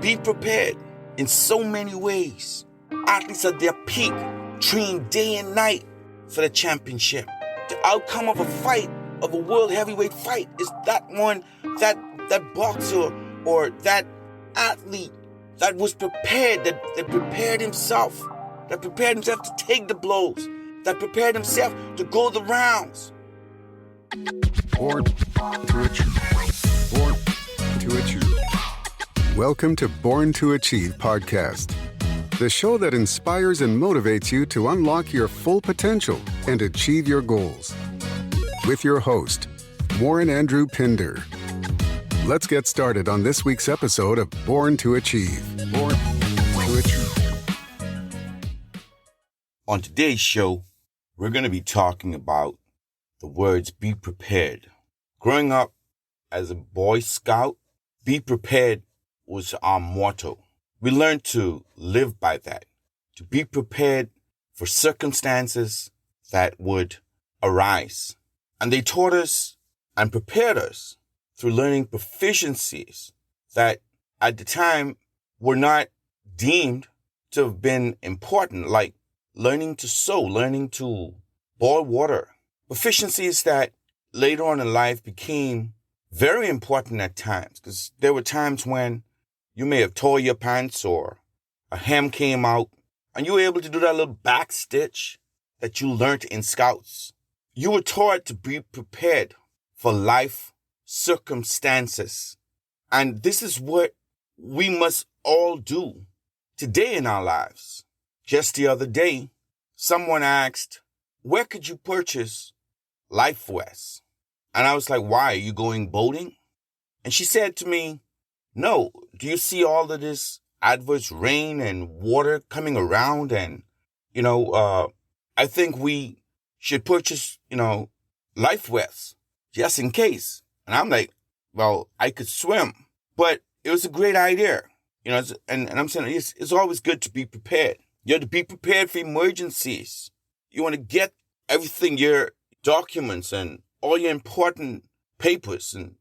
Be prepared in so many ways. Athletes at their peak train day and night for the championship. The outcome of a fight, of a world heavyweight fight, is that boxer or that athlete that was prepared, that prepared himself to take the blows, that prepared himself to go the rounds. Born to Achieve. Born to Achieve. Welcome to Born to Achieve podcast, the show that inspires and motivates you to unlock your full potential and achieve your goals. With your host, Warren Andrew Pinder. Let's get started on this week's episode of Born to Achieve. Born to Achieve. On today's show, we're going to be talking about the words be prepared. Growing up as a Boy Scout, be prepared was our motto. We learned to live by that, to be prepared for circumstances that would arise. And they taught us and prepared us through learning proficiencies that at the time were not deemed to have been important, like learning to sew, learning to boil water. Proficiencies that later on in life became very important at times, because there were times when you may have tore your pants or a hem came out and you were able to do that little back stitch that you learned in Scouts. You were taught to be prepared for life circumstances. And this is what we must all do today in our lives. Just the other day, someone asked, where could you purchase life vests? And I was like, why? Are you going boating? And she said to me, no, do you see all of this adverse rain and water coming around? And, I think we should purchase, life vests just in case. And I'm like, well, I could swim, but it was a great idea, and I'm saying it's always good to be prepared. You have to be prepared for emergencies. You want to get everything, your documents and all your important papers and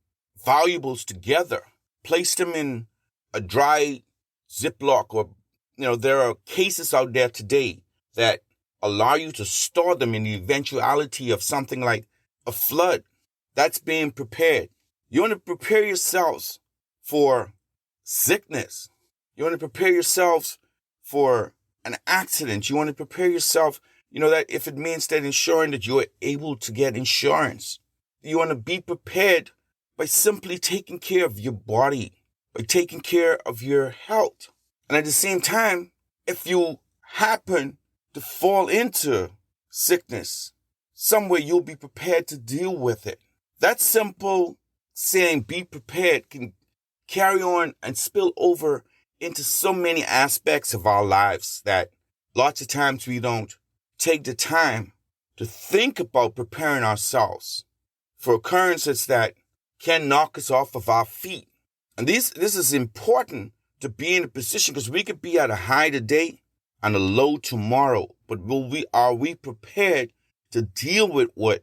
valuables together. Place them in a dry Ziploc or, there are cases out there today that allow you to store them in the eventuality of something like a flood. That's being prepared. You want to prepare yourselves for sickness. You want to prepare yourselves for an accident. You want to prepare yourself, that if it means that ensuring that you are able to get insurance. You want to be prepared by simply taking care of your body, by taking care of your health. And at the same time, if you happen to fall into sickness, somewhere you'll be prepared to deal with it. That simple saying, be prepared, can carry on and spill over into so many aspects of our lives that lots of times we don't take the time to think about preparing ourselves for occurrences that can knock us off of our feet. And this is important to be in a position, because we could be at a high today and a low tomorrow. But are we prepared to deal with what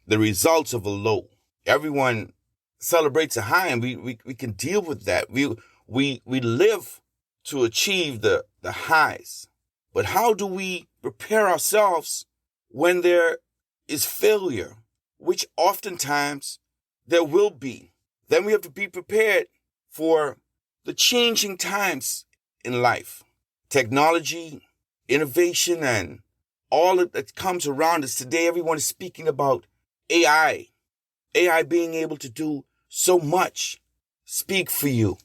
the results of a low? Everyone celebrates a high, and we can deal with that. We live to achieve the highs. But how do we prepare ourselves when there is failure, which oftentimes there will be? Then we have to be prepared for the changing times in life. Technology, innovation, and all that comes around us today. Everyone is speaking about AI. AI being able to do so much. Speak for you.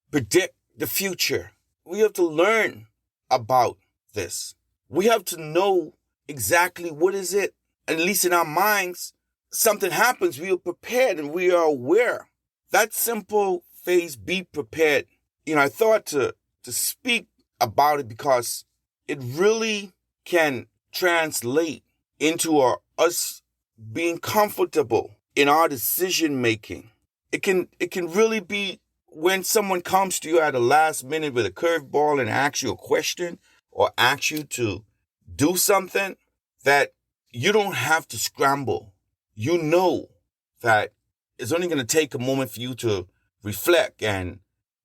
Predict the future. We have to learn about this. We have to know exactly what is it. At least in our minds, something happens, we are prepared and we are aware. That simple phrase, be prepared. I thought to speak about it because it really can translate into us being comfortable in our decision making. It can really be when someone comes to you at the last minute with a curveball and asks you a question or asks you to do something, that you don't have to scramble. You know that it's only going to take a moment for you to reflect and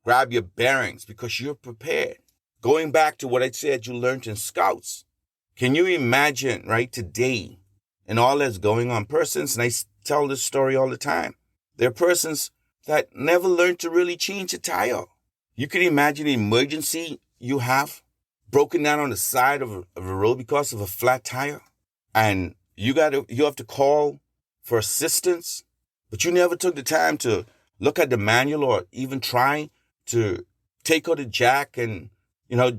grab your bearings because you're prepared. Going back to what I said you learned in Scouts, can you imagine, right, today and all that's going on? Persons, and I tell this story all the time, there are persons that never learned to really change a tire. You can imagine an emergency you have broken down on the side of a road because of a flat tire, and you have to call for assistance, but you never took the time to look at the manual or even try to take out the jack and,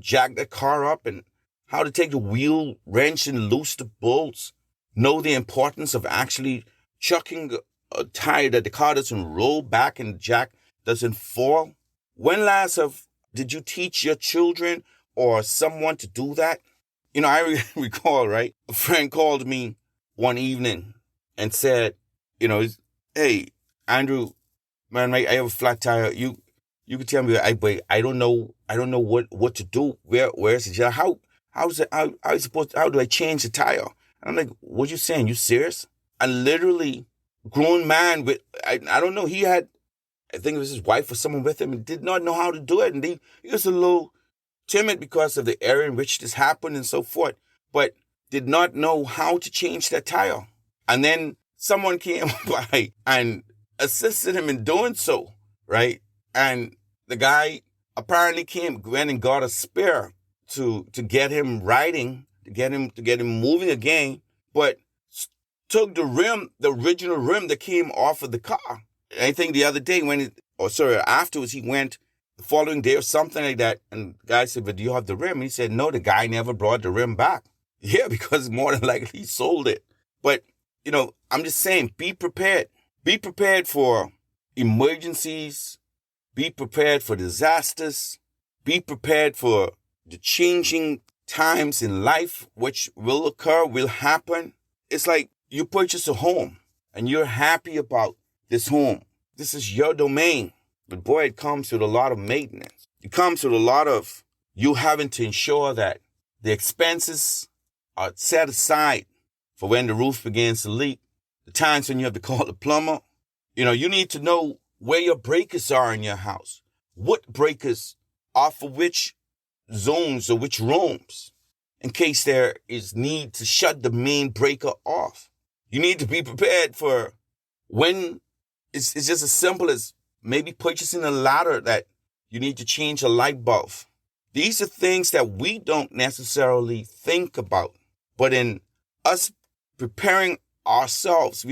jack that car up, and how to take the wheel wrench and loose the bolts, know the importance of actually chucking a tire that the car doesn't roll back and the jack doesn't fall. When last did you teach your children or someone to do that? I recall, right? A friend called me one evening and said, hey, Andrew, man, I have a flat tire. You can tell me, but I don't know what to do. Where's the job? How do I change the tire? And I'm like, what you saying? You serious? And literally, grown man I don't know, I think it was his wife or someone with him, and did not know how to do it. And he was a little timid because of the area in which this happened and so forth, but did not know how to change that tire. And then someone came by and assisted him in doing so, right? And the guy apparently went and got a spare to get him riding, to get him moving again, but took the original rim that came off of the car. I think the other day afterwards, he went the following day or something like that, and the guy said, but do you have the rim? And he said, no, the guy never brought the rim back. Yeah, because more than likely he sold it. But, I'm just saying, be prepared. Be prepared for emergencies. Be prepared for disasters. Be prepared for the changing times in life, which will occur, will happen. It's like you purchase a home and you're happy about this home. This is your domain. But boy, it comes with a lot of maintenance. It comes with a lot of you having to ensure that the expenses are set aside for when the roof begins to leak, the times when you have to call the plumber. You need to know where your breakers are in your house. What breakers are for which zones or which rooms, in case there is need to shut the main breaker off. You need to be prepared for when it's just as simple as maybe purchasing a ladder that you need to change a light bulb. These are things that we don't necessarily think about, but in us preparing ourselves,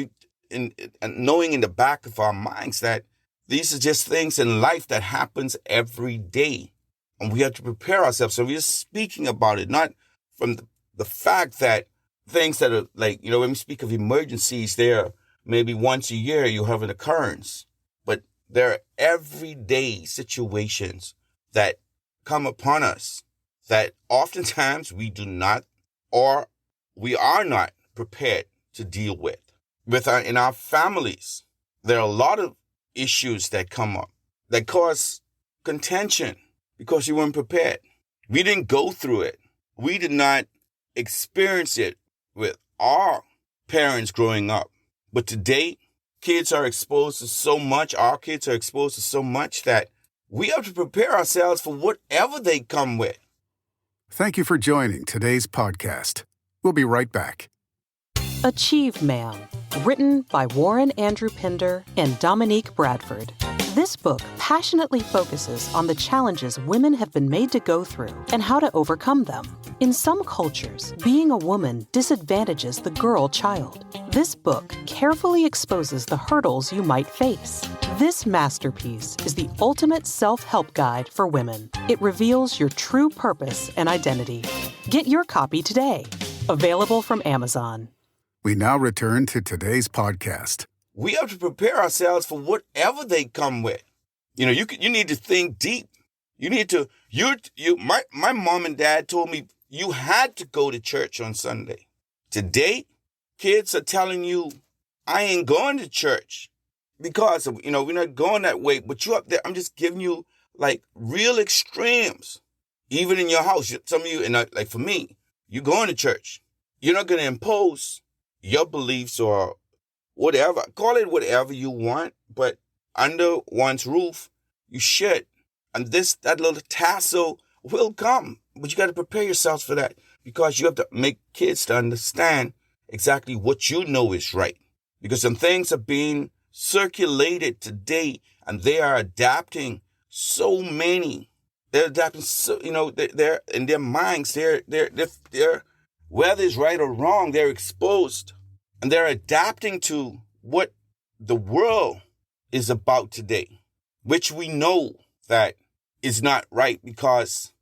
and knowing in the back of our minds that these are just things in life that happens every day, and we have to prepare ourselves. So we're speaking about it, not from the fact that things that are like, when we speak of emergencies, there maybe once a year you have an occurrence, but there are everyday situations that come upon us that oftentimes we do not, or we are not prepared to deal with. In our families, there are a lot of issues that come up that cause contention because you weren't prepared. We didn't go through it. We did not experience it with our parents growing up. But today, kids are exposed to so much. Our kids are exposed to so much that we have to prepare ourselves for whatever they come with. Thank you for joining today's podcast. We'll be right back. Achieve Man, written by Warren Andrew Pinder and Dominique Bradford. This book passionately focuses on the challenges women have been made to go through and how to overcome them. In some cultures, being a woman disadvantages the girl child. This book carefully exposes the hurdles you might face. This masterpiece is the ultimate self-help guide for women. It reveals your true purpose and identity. Get your copy today. Available from Amazon. We now return to today's podcast. We have to prepare ourselves for whatever they come with. You need to think deep. You need to, my mom and dad told me you had to go to church on Sunday. Today, kids are telling you, I ain't going to church because, we're not going that way, but you up there, I'm just giving you like real extremes. Even in your house, some of you, and like for me, you're going to church. You're not going to impose your beliefs or whatever, call it whatever you want, but under one's roof, you should And that little tassel will come, but you got to prepare yourselves for that, because you have to make kids to understand exactly what you know is right. Because some things are being circulated today, and they are adapting so many. They're adapting so, they're in their minds, they're whether it's right or wrong, they're exposed, and they're adapting to what the world is about today, which we know that is not right, because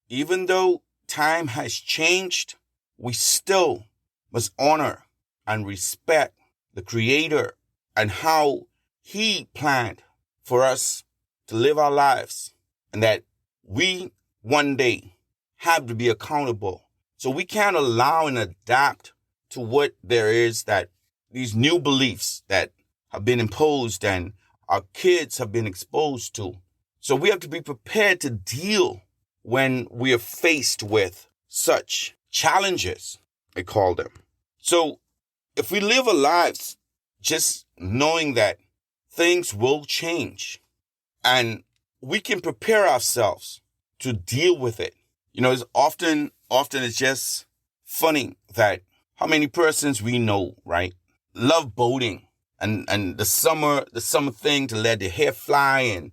even though time has changed, we still must honor and respect the Creator and how He planned for us to live our lives, and that we one day have to be accountable. So we can't allow and adapt to what there is, that these new beliefs that have been imposed and our kids have been exposed to. So we have to be prepared to deal when we are faced with such challenges, I call them. So if we live our lives just knowing that things will change and we can prepare ourselves to deal with it. It's often it's just funny that how many persons we know, right, love boating and the summer thing to let their hair fly and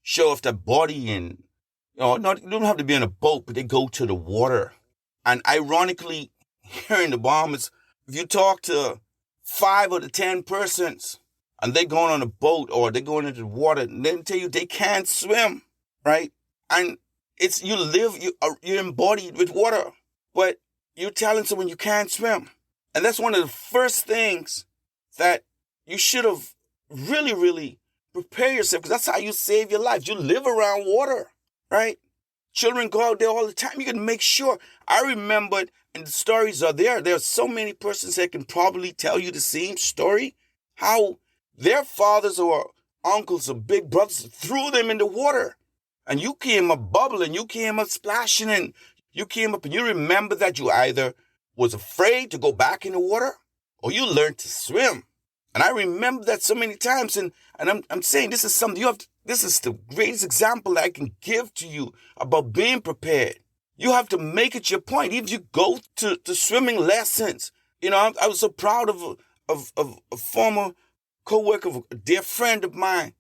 show off their body, and you don't have to be on a boat, but they go to the water. And ironically, here in the Bahamas, if you talk to 5 of the 10 persons and they're going on a boat or they're going into the water, and they tell you they can't swim, right? And it's you're embodied with water, but you're telling someone you can't swim. And that's one of the first things that you should have really, really prepare yourself, because that's how you save your life. You live around water, right? Children go out there all the time. You can make sure. I remembered, and the stories are there. There are so many persons that can probably tell you the same story, how their fathers or uncles or big brothers threw them in the water. And you came up bubbling, you came up splashing, and you came up and you remember that you either was afraid to go back in the water or you learned to swim. And I remember that so many times. And I'm saying this is something this is the greatest example that I can give to you about being prepared. You have to make it your point. Even if you go to swimming lessons, I was so proud of a former co-worker, a dear friend of mine,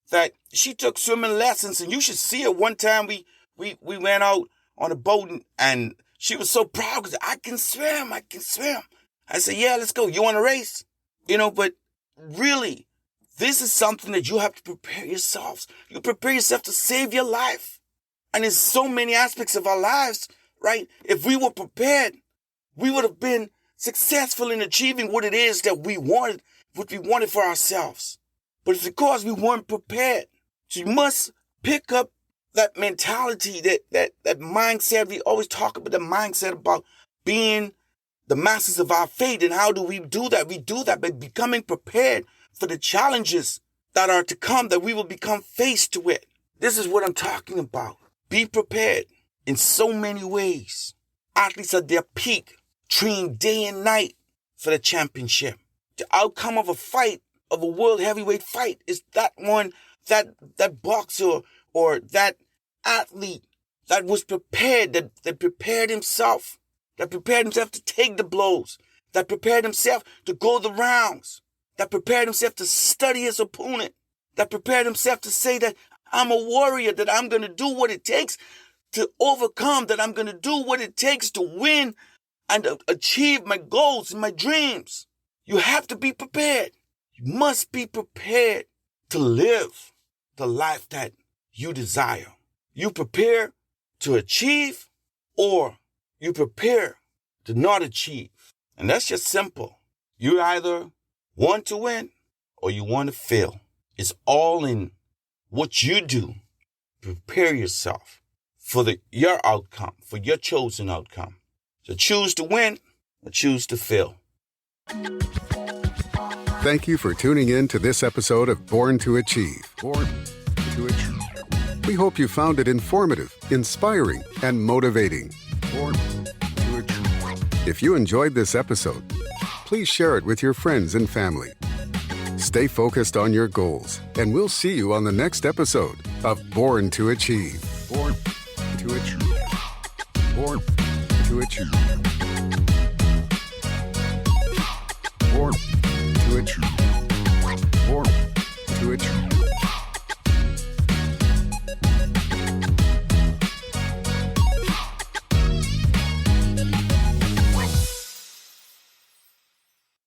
that she took swimming lessons, and you should see her. One time we went out on a boat, and she was so proud because I can swim. I said, yeah, let's go. You want to race? But really, this is something that you have to prepare yourselves. You prepare yourself to save your life. And there's so many aspects of our lives, right? If we were prepared, we would have been successful in achieving what it is that we wanted, what we wanted for ourselves. But it's because we weren't prepared. So you must pick up that mentality, that mindset. We always talk about the mindset about being the masters of our fate. And how do we do that? We do that by becoming prepared for the challenges that are to come, that we will become faced with. This is what I'm talking about. Be prepared in so many ways. Athletes at their peak train day and night for the championship. The outcome of a fight, of a world heavyweight fight, is that one, that boxer or that athlete that was prepared, that prepared himself to take the blows, that prepared himself to go the rounds, that prepared himself to study his opponent, that prepared himself to say that I'm a warrior, that I'm going to do what it takes to overcome, that I'm going to do what it takes to win and achieve my goals and my dreams. You have to be prepared. You must be prepared to live the life that you desire. You prepare to achieve, or you prepare to not achieve. And that's just simple. You either want to win or you want to fail. It's all in what you do. Prepare yourself for your outcome, for your chosen outcome. So choose to win or choose to fail. Thank you for tuning in to this episode of Born to Achieve. Born to Achieve. We hope you found it informative, inspiring, and motivating. Born to Achieve. If you enjoyed this episode, please share it with your friends and family. Stay focused on your goals, and we'll see you on the next episode. of Born to Achieve. Born to Achieve. Born to Achieve.